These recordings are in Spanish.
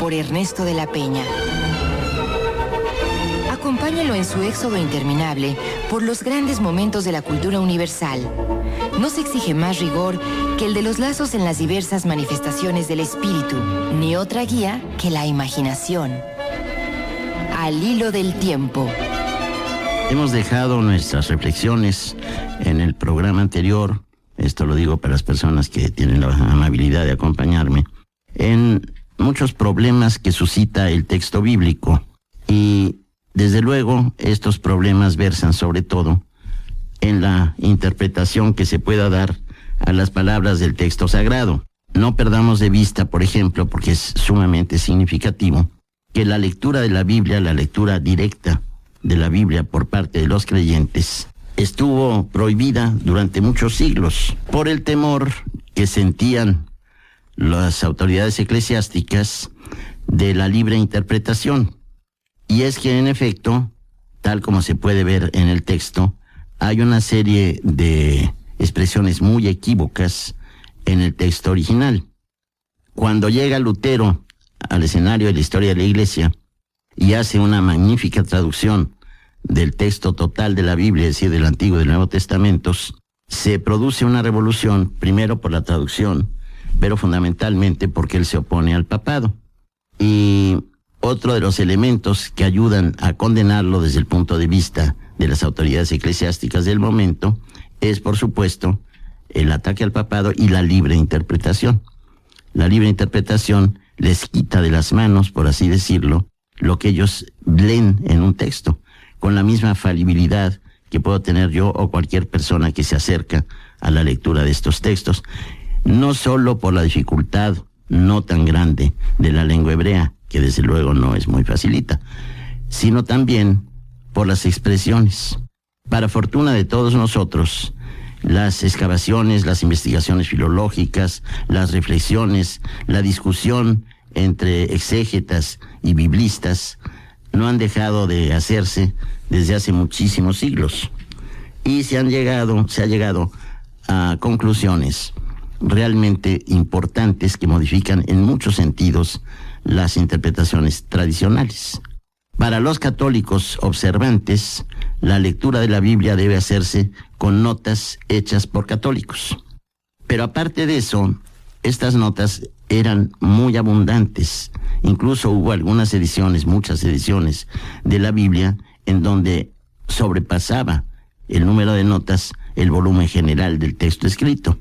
por Ernesto de la Peña. Acompáñalo en su éxodo interminable por los grandes momentos de la cultura universal. No se exige más rigor que el de los lazos en las diversas manifestaciones del espíritu, ni otra guía que la imaginación. Al hilo del tiempo. Hemos dejado nuestras reflexiones en el programa anterior, esto lo digo para las personas que tienen la amabilidad de acompañarme, en muchos problemas que suscita el texto bíblico. Y desde luego estos problemas versan sobre todo en la interpretación que se pueda dar a las palabras del texto sagrado. No perdamos de vista, por ejemplo, porque es sumamente significativo, que la lectura de la Biblia, la lectura directa de la Biblia por parte de los creyentes, estuvo prohibida durante muchos siglos por el temor que sentían las autoridades eclesiásticas de la libre interpretación. Y es que en efecto, tal como se puede ver en el texto, hay una serie de expresiones muy equívocas en el texto original. Cuando llega Lutero al escenario de la historia de la Iglesia y hace una magnífica traducción del texto total de la Biblia, es decir, del Antiguo y del Nuevo Testamentos, se produce una revolución, primero por la traducción, pero fundamentalmente porque él se opone al papado. Y otro de los elementos que ayudan a condenarlo desde el punto de vista de las autoridades eclesiásticas del momento es, por supuesto, el ataque al papado y la libre interpretación. La libre interpretación les quita de las manos, por así decirlo, lo que ellos leen en un texto, con la misma falibilidad que puedo tener yo o cualquier persona que se acerca a la lectura de estos textos, no solo por la dificultad no tan grande de la lengua hebrea, que desde luego no es muy facilita, sino también por las expresiones. Para fortuna de todos nosotros, las excavaciones, las investigaciones filológicas, las reflexiones, la discusión entre exégetas y biblistas no han dejado de hacerse desde hace muchísimos siglos. Y se ha llegado a conclusiones realmente importantes que modifican en muchos sentidos las interpretaciones tradicionales. Para los católicos observantes, la lectura de la Biblia debe hacerse con notas hechas por católicos. Pero aparte de eso, estas notas eran muy abundantes. Incluso hubo algunas ediciones, muchas ediciones de la Biblia, en donde sobrepasaba el número de notas el volumen general del texto escrito.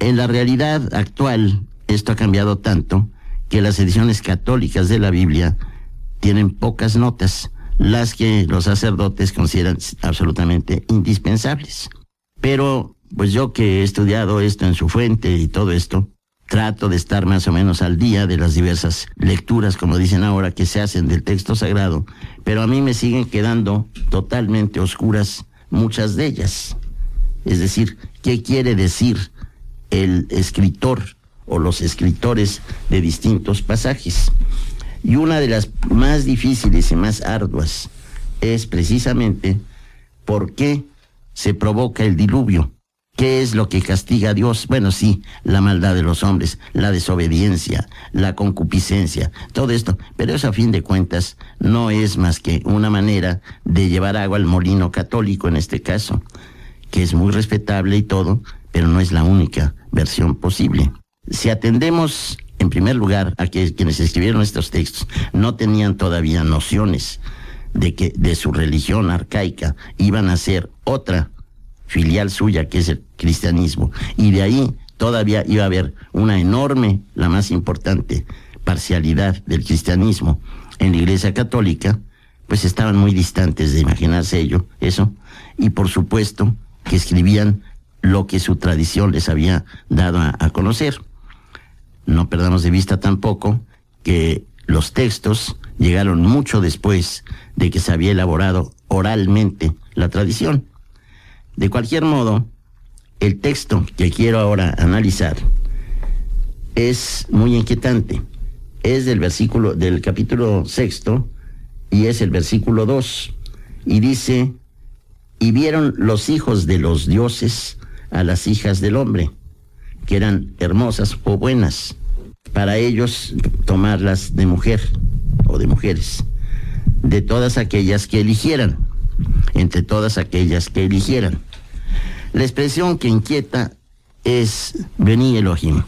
En la realidad actual, esto ha cambiado tanto que las ediciones católicas de la Biblia tienen pocas notas, las que los sacerdotes consideran absolutamente indispensables. Pero, pues yo que he estudiado esto en su fuente y todo esto, trato de estar más o menos al día de las diversas lecturas, como dicen ahora, que se hacen del texto sagrado, pero a mí me siguen quedando totalmente oscuras muchas de ellas. Es decir, ¿qué quiere decir el escritor o los escritores de distintos pasajes? Y una de las más difíciles y más arduas es precisamente por qué se provoca el diluvio. ¿Qué es lo que castiga a Dios? Bueno, sí, la maldad de los hombres, la desobediencia, la concupiscencia, todo esto. Pero eso a fin de cuentas no es más que una manera de llevar agua al molino católico en este caso, que es muy respetable y todo, pero no es la única versión posible. Si atendemos en primer lugar a que quienes escribieron estos textos no tenían todavía nociones de que de su religión arcaica iban a ser otra filial suya, que es el cristianismo, y de ahí todavía iba a haber una enorme, la más importante, parcialidad del cristianismo en la Iglesia Católica, pues estaban muy distantes de imaginarse eso, y por supuesto que escribían lo que su tradición les había dado a conocer. No perdamos de vista tampoco que los textos llegaron mucho después de que se había elaborado oralmente la tradición. De cualquier modo, el texto que quiero ahora analizar es muy inquietante. Es del capítulo 6 y es el versículo 2. Y dice: y vieron los hijos de los dioses a las hijas del hombre, que eran hermosas o buenas, para ellos tomarlas de mujer o de mujeres, de todas aquellas que eligieran, entre todas aquellas que eligieran. La expresión que inquieta es Beni Elohim,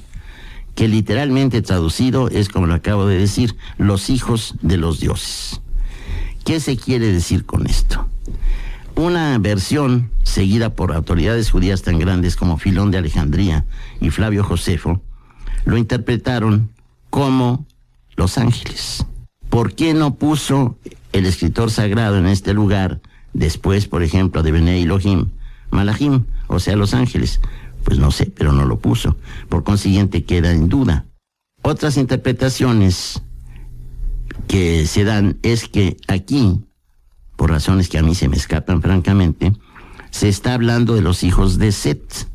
que literalmente traducido es, como lo acabo de decir, los hijos de los dioses. ¿Qué se quiere decir con esto? Una versión seguida por autoridades judías tan grandes como Filón de Alejandría y Flavio Josefo lo interpretaron como los ángeles. ¿Por qué no puso el escritor sagrado en este lugar, después, por ejemplo, de Bnei Elohim, Malachim, o sea, los ángeles? Pues no sé, pero no lo puso. Por consiguiente, queda en duda. Otras interpretaciones que se dan es que aquí, por razones que a mí se me escapan francamente, se está hablando de los hijos de Set.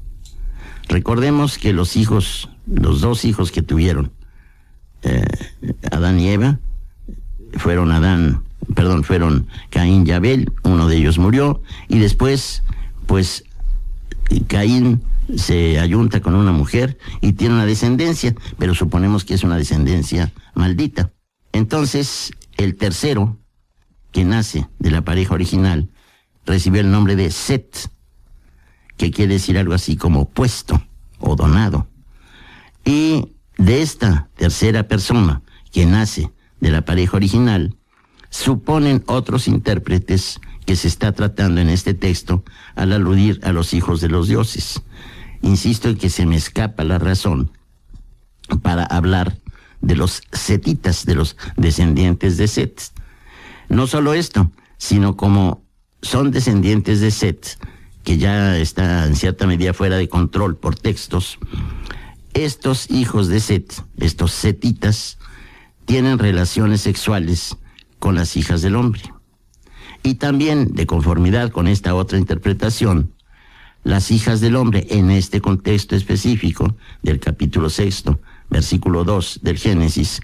Recordemos que los dos hijos que tuvieron Adán y Eva, fueron Caín y Abel. Uno de ellos murió y después, pues, Caín se ayunta con una mujer y tiene una descendencia, pero suponemos que es una descendencia maldita. Entonces, el tercero, que nace de la pareja original, recibió el nombre de Set, que quiere decir algo así como puesto o donado. Y de esta tercera persona, que nace de la pareja original, suponen otros intérpretes que se está tratando en este texto al aludir a los hijos de los dioses. Insisto en que se me escapa la razón para hablar de los setitas, de los descendientes de Set. No solo esto, sino como son descendientes de Set, que ya está en cierta medida fuera de control por textos, estos hijos de Set, estos setitas, tienen relaciones sexuales con las hijas del hombre. Y también, de conformidad con esta otra interpretación, las hijas del hombre, en este contexto específico del capítulo 6, versículo 2 del Génesis,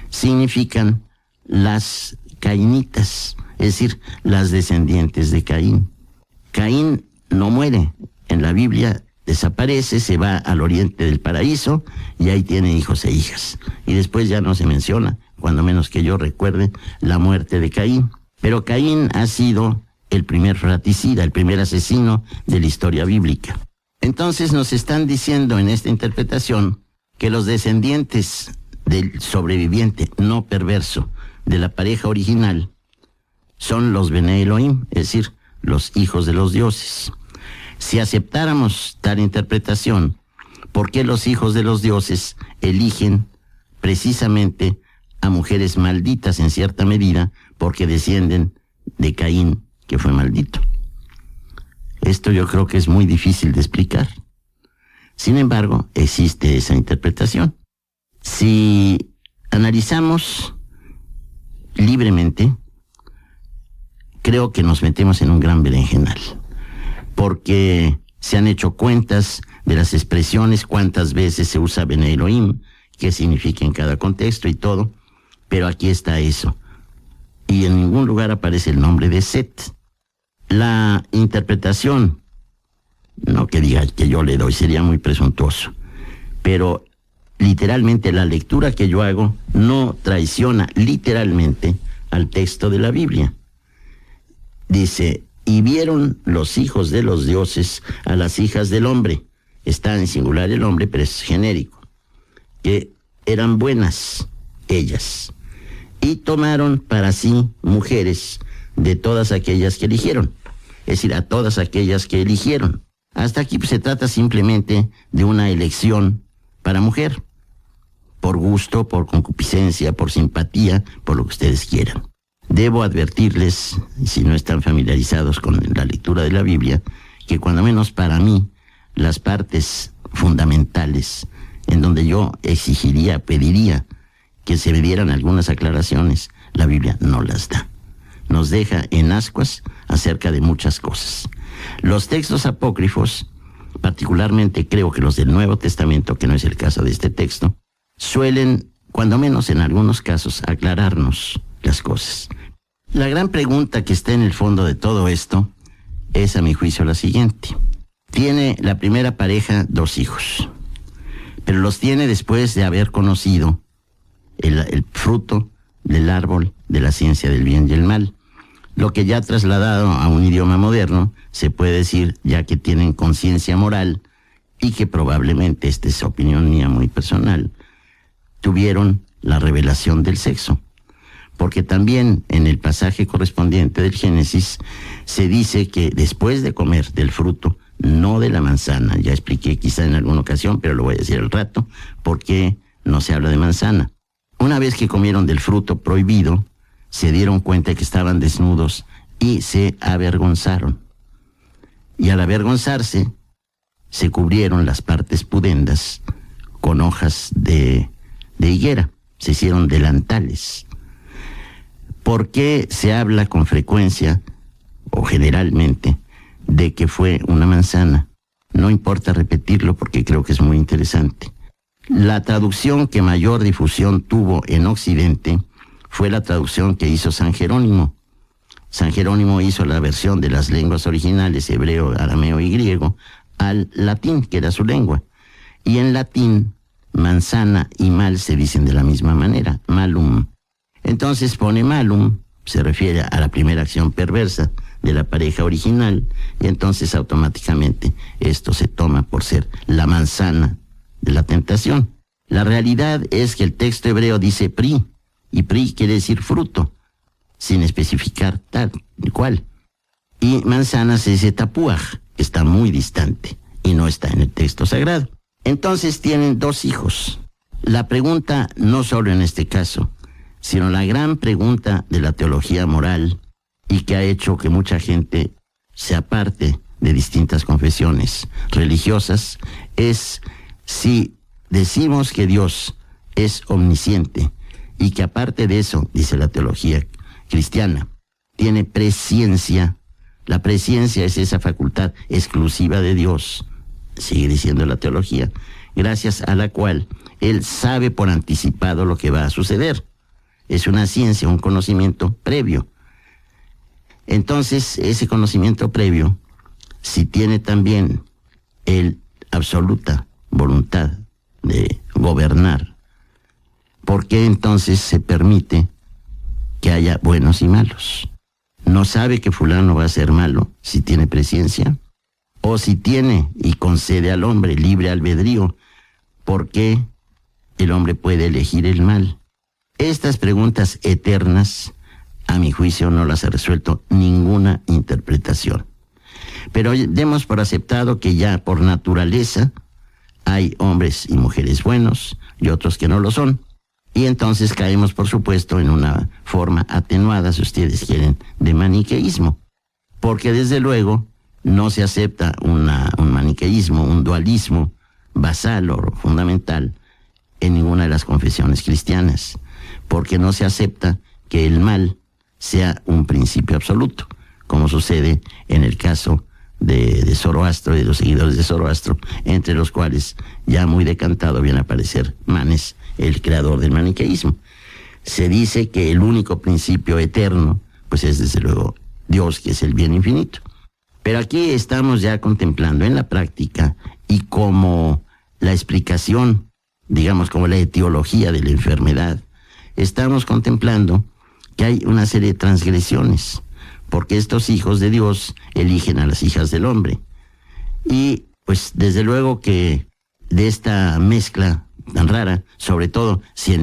significan las cainitas, es decir, las descendientes de Caín. Caín no muere. En la Biblia desaparece, se va al oriente del paraíso y ahí tiene hijos e hijas. Y después ya no se menciona, cuando menos que yo recuerde, la muerte de Caín. Pero Caín ha sido el primer fratricida, el primer asesino de la historia bíblica. Entonces nos están diciendo en esta interpretación que los descendientes del sobreviviente no perverso de la pareja original son los Bnei Elohim, es decir, los hijos de los dioses. Si aceptáramos tal interpretación, ¿por qué los hijos de los dioses eligen precisamente a mujeres malditas en cierta medida porque descienden de Caín, que fue maldito? Esto yo creo que es muy difícil de explicar. Sin embargo, existe esa interpretación. Si analizamos libremente, creo que nos metemos en un gran berenjenal, porque se han hecho cuentas de las expresiones, cuántas veces se usa Bnei Elohim, qué significa en cada contexto y todo, pero aquí está eso. Y en ningún lugar aparece el nombre de Set. La interpretación, no que diga que yo le doy, sería muy presuntuoso, pero literalmente la lectura que yo hago no traiciona literalmente al texto de la Biblia. Dice, y vieron los hijos de los dioses a las hijas del hombre. Está en singular el hombre, pero es genérico. Que eran buenas ellas. Y tomaron para sí mujeres de todas aquellas que eligieron. Es decir, a todas aquellas que eligieron. Hasta aquí pues, se trata simplemente de una elección para mujer. Por gusto, por concupiscencia, por simpatía, por lo que ustedes quieran. Debo advertirles, si no están familiarizados con la lectura de la Biblia, que cuando menos para mí, las partes fundamentales en donde yo exigiría, pediría que se me dieran algunas aclaraciones, la Biblia no las da. Nos deja en ascuas acerca de muchas cosas. Los textos apócrifos, particularmente creo que los del Nuevo Testamento, que no es el caso de este texto, suelen, cuando menos en algunos casos, aclararnos las cosas. La gran pregunta que está en el fondo de todo esto es, a mi juicio, la siguiente. Tiene la primera pareja 2 hijos, pero los tiene después de haber conocido el fruto del árbol de la ciencia del bien y el mal. Lo que ya trasladado a un idioma moderno se puede decir ya que tienen conciencia moral y que probablemente, esta es opinión mía muy personal, tuvieron la revelación del sexo. Porque también en el pasaje correspondiente del Génesis se dice que después de comer del fruto, no de la manzana, ya expliqué quizá en alguna ocasión, pero lo voy a decir al rato, porque no se habla de manzana. Una vez que comieron del fruto prohibido, se dieron cuenta de que estaban desnudos y se avergonzaron. Y al avergonzarse, se cubrieron las partes pudendas con hojas de higuera, se hicieron delantales. ¿Por qué se habla con frecuencia, o generalmente, de que fue una manzana? No importa repetirlo porque creo que es muy interesante. La traducción que mayor difusión tuvo en Occidente fue la traducción que hizo San Jerónimo. San Jerónimo hizo la versión de las lenguas originales, hebreo, arameo y griego, al latín, que era su lengua. Y en latín, manzana y mal se dicen de la misma manera, malum. Entonces pone malum, se refiere a la primera acción perversa de la pareja original, y entonces automáticamente esto se toma por ser la manzana de la tentación. La realidad es que el texto hebreo dice pri, y pri quiere decir fruto, sin especificar tal cual. Y manzana se dice tapuaj, que está muy distante y no está en el texto sagrado. Entonces tienen 2 hijos. La pregunta, no solo en este caso, sino la gran pregunta de la teología moral y que ha hecho que mucha gente se aparte de distintas confesiones religiosas, es si decimos que Dios es omnisciente y que aparte de eso, dice la teología cristiana, tiene presciencia. La presciencia es esa facultad exclusiva de Dios, sigue diciendo la teología, gracias a la cual Él sabe por anticipado lo que va a suceder. Es una ciencia, un conocimiento previo. Entonces, ese conocimiento previo, si tiene también el absoluta voluntad de gobernar, ¿por qué entonces se permite que haya buenos y malos? ¿No sabe que fulano va a ser malo si tiene presciencia? O si tiene y concede al hombre libre albedrío, ¿por qué el hombre puede elegir el mal? Estas preguntas eternas, a mi juicio, no las ha resuelto ninguna interpretación. Pero demos por aceptado que ya por naturaleza hay hombres y mujeres buenos y otros que no lo son. Y entonces caemos, por supuesto, en una forma atenuada, si ustedes quieren, de maniqueísmo. Porque desde luego no se acepta un maniqueísmo, un dualismo basal o fundamental en ninguna de las confesiones cristianas. Porque no se acepta que el mal sea un principio absoluto, como sucede en el caso de Zoroastro y de los seguidores de Zoroastro, entre los cuales ya muy decantado viene a aparecer Manes, el creador del maniqueísmo. Se dice que el único principio eterno, pues es desde luego Dios, que es el bien infinito. Pero aquí estamos ya contemplando en la práctica y como la explicación, digamos como la etiología de la enfermedad, estamos contemplando que hay una serie de transgresiones, porque estos hijos de Dios eligen a las hijas del hombre. Y pues desde luego que de esta mezcla tan rara, sobre todo si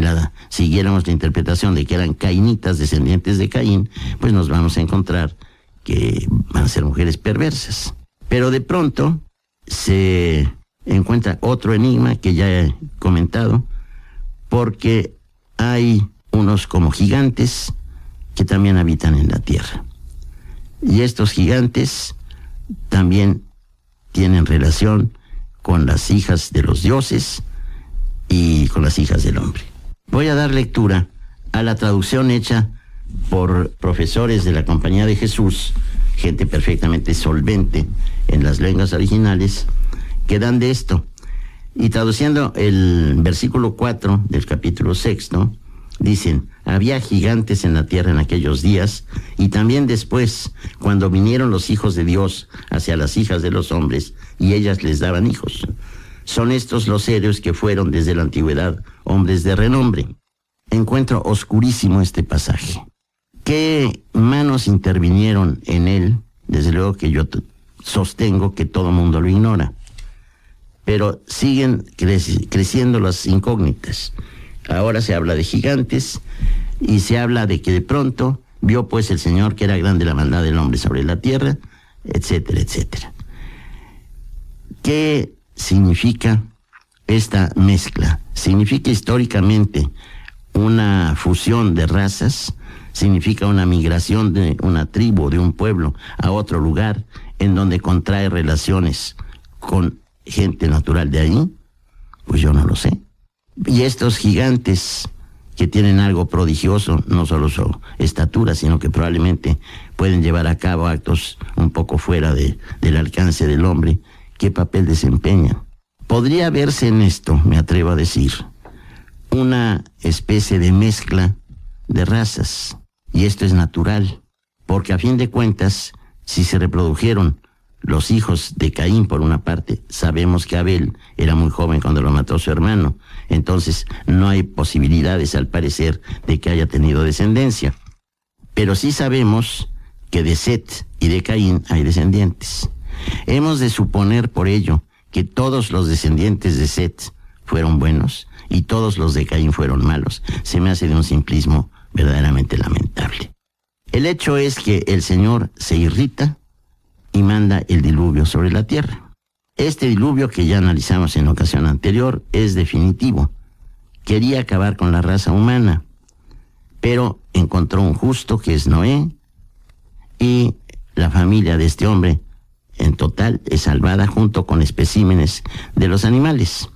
siguiéramos la interpretación de que eran cainitas descendientes de Caín, pues nos vamos a encontrar que van a ser mujeres perversas. Pero de pronto se encuentra otro enigma que ya he comentado, porque hay unos como gigantes que también habitan en la tierra. Y estos gigantes también tienen relación con las hijas de los dioses y con las hijas del hombre. Voy a dar lectura a la traducción hecha por profesores de la Compañía de Jesús, gente perfectamente solvente en las lenguas originales, que dan de esto. Y traduciendo el versículo 4 del capítulo 6, dicen: había gigantes en la tierra en aquellos días, y también después, cuando vinieron los hijos de Dios hacia las hijas de los hombres, y ellas les daban hijos. Son estos los héroes que fueron desde la antigüedad hombres de renombre. encuentro oscurísimo este pasaje. ¿Qué manos intervinieron en él? Desde luego que yo sostengo que todo mundo lo ignora. Pero siguen creciendo las incógnitas. Ahora se habla de gigantes y se habla de que de pronto vio pues el Señor que era grande la maldad del hombre sobre la tierra, etcétera, etcétera. ¿Qué significa esta mezcla? Significa históricamente una fusión de razas, significa una migración de una tribu, de un pueblo a otro lugar, en donde contrae relaciones con gente natural de ahí. Pues yo no lo sé. Y estos gigantes que tienen algo prodigioso, no solo su estatura, sino que probablemente pueden llevar a cabo actos un poco fuera del alcance del hombre, ¿qué papel desempeñan? Podría verse en esto, me atrevo a decir, una especie de mezcla de razas. Y esto es natural, porque a fin de cuentas, si se reprodujeron los hijos de Caín por una parte, sabemos que Abel era muy joven cuando lo mató su hermano, entonces no hay posibilidades al parecer de que haya tenido descendencia. Pero sí sabemos que de Set y de Caín hay descendientes. Hemos de suponer por ello que todos los descendientes de Set fueron buenos y todos los de Caín fueron malos. Se me hace de un simplismo verdaderamente lamentable. El hecho es que el Señor se irrita y manda el diluvio sobre la tierra. Este diluvio, que ya analizamos en ocasión anterior, es definitivo. Quería acabar con la raza humana, pero encontró un justo que es Noé, y la familia de este hombre en total es salvada junto con especímenes de los animales.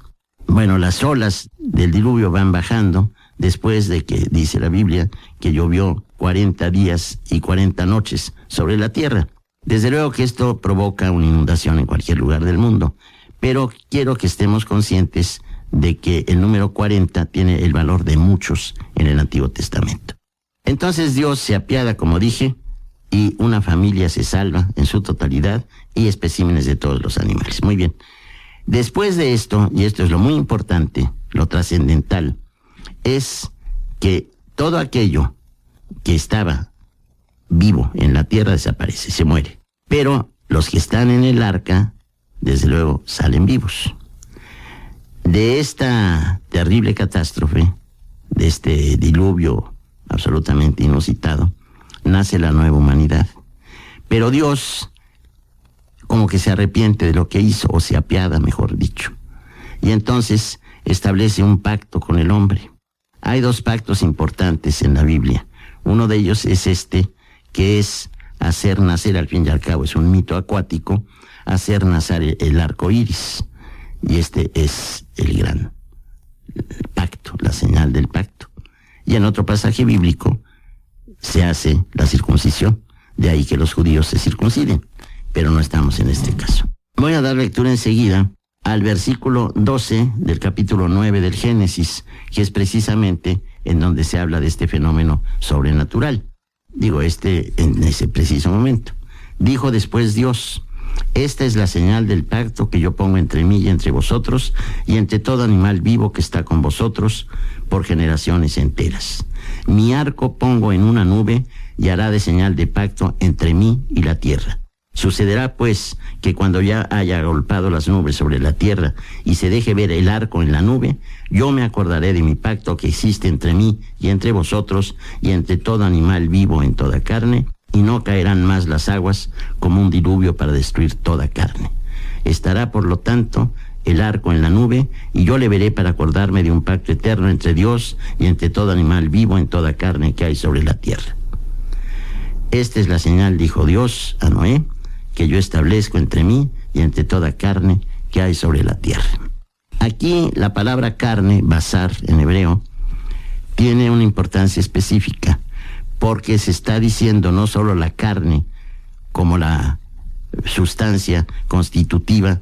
Bueno, las olas del diluvio van bajando después de que, dice la Biblia, que llovió 40 días y 40 noches sobre la tierra. Desde luego que esto provoca una inundación en cualquier lugar del mundo, pero quiero que estemos conscientes de que el número 40 tiene el valor de muchos en el Antiguo Testamento. Entonces Dios se apiada, como dije, y una familia se salva en su totalidad y especímenes de todos los animales. Muy bien. Después de esto, y esto es lo muy importante, lo trascendental, es que todo aquello que estaba vivo en la tierra desaparece, se muere. Pero los que están en el arca, desde luego, salen vivos. De esta terrible catástrofe, de este diluvio absolutamente inusitado, nace la nueva humanidad. Pero Dios como que se arrepiente de lo que hizo, o se apiada, mejor dicho. Y entonces establece un pacto con el hombre. Hay dos pactos importantes en la Biblia. Uno de ellos es este, que es hacer nacer, al fin y al cabo es un mito acuático, hacer nacer el arco iris. Y este es el gran pacto, la señal del pacto. Y en otro pasaje bíblico se hace la circuncisión, de ahí que los judíos se circunciden, pero no estamos en este caso. Voy a dar lectura enseguida al versículo 12 del capítulo 9 del Génesis, que es precisamente en donde se habla de este fenómeno sobrenatural. Digo, en ese preciso momento. Dijo después Dios: esta es la señal del pacto que yo pongo entre mí y entre vosotros, y entre todo animal vivo que está con vosotros por generaciones enteras. Mi arco pongo en una nube, y hará de señal de pacto entre mí y la tierra. Sucederá pues que cuando ya haya agolpado las nubes sobre la tierra y se deje ver el arco en la nube, yo me acordaré de mi pacto que existe entre mí y entre vosotros y entre todo animal vivo en toda carne, y no caerán más las aguas como un diluvio para destruir toda carne. Estará por lo tanto el arco en la nube, y yo le veré para acordarme de un pacto eterno entre Dios y entre todo animal vivo en toda carne que hay sobre la tierra. Esta es la señal, dijo Dios a Noé, que yo establezco entre mí y entre toda carne que hay sobre la tierra. Aquí la palabra carne, basar en hebreo, tiene una importancia específica, porque se está diciendo no solo la carne como la sustancia constitutiva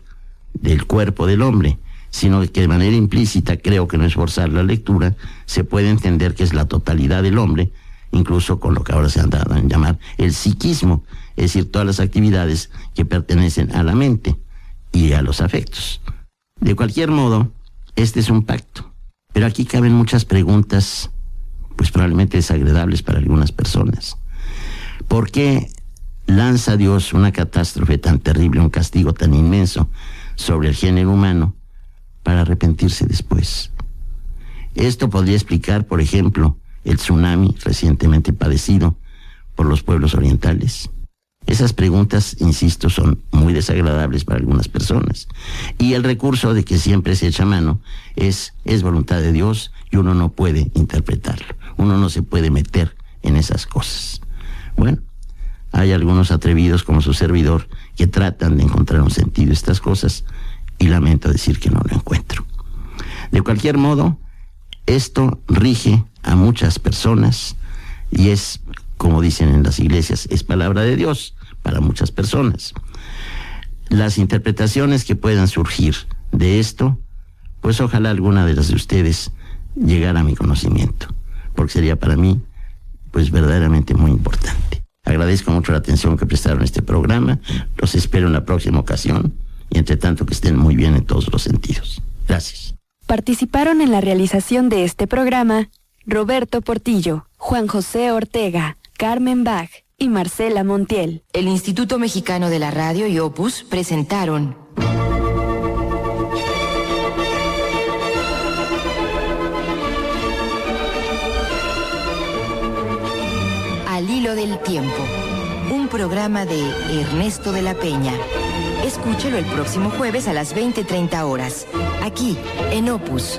del cuerpo del hombre, sino que de manera implícita, creo que no es forzar la lectura, se puede entender que es la totalidad del hombre, incluso con lo que ahora se han dado a llamar el psiquismo, es decir, todas las actividades que pertenecen a la mente y a los afectos. De cualquier modo, este es un pacto, pero aquí caben muchas preguntas pues probablemente desagradables para algunas personas. ¿Por qué lanza Dios una catástrofe tan terrible, un castigo tan inmenso sobre el género humano para arrepentirse después? Esto podría explicar, por ejemplo, el tsunami recientemente padecido por los pueblos orientales. Esas preguntas, insisto, son muy desagradables para algunas personas. Y el recurso de que siempre se echa mano es voluntad de Dios y uno no puede interpretarlo. Uno no se puede meter en esas cosas. Bueno, hay algunos atrevidos como su servidor que tratan de encontrar un sentido a estas cosas y lamento decir que no lo encuentro. De cualquier modo, esto rige a muchas personas y es, como dicen en las iglesias, es palabra de Dios para muchas personas. Las interpretaciones que puedan surgir de esto, pues ojalá alguna de las de ustedes llegara a mi conocimiento, porque sería para mí, pues verdaderamente muy importante. Agradezco mucho la atención que prestaron a este programa. Los espero en la próxima ocasión y entre tanto que estén muy bien en todos los sentidos. Gracias. Participaron en la realización de este programa Roberto Portillo, Juan José Ortega, Carmen Bach y Marcela Montiel. El Instituto Mexicano de la Radio y Opus presentaron Al Hilo del Tiempo, un programa de Ernesto de la Peña. Escúchelo el próximo jueves a las 20:30 horas, aquí en Opus.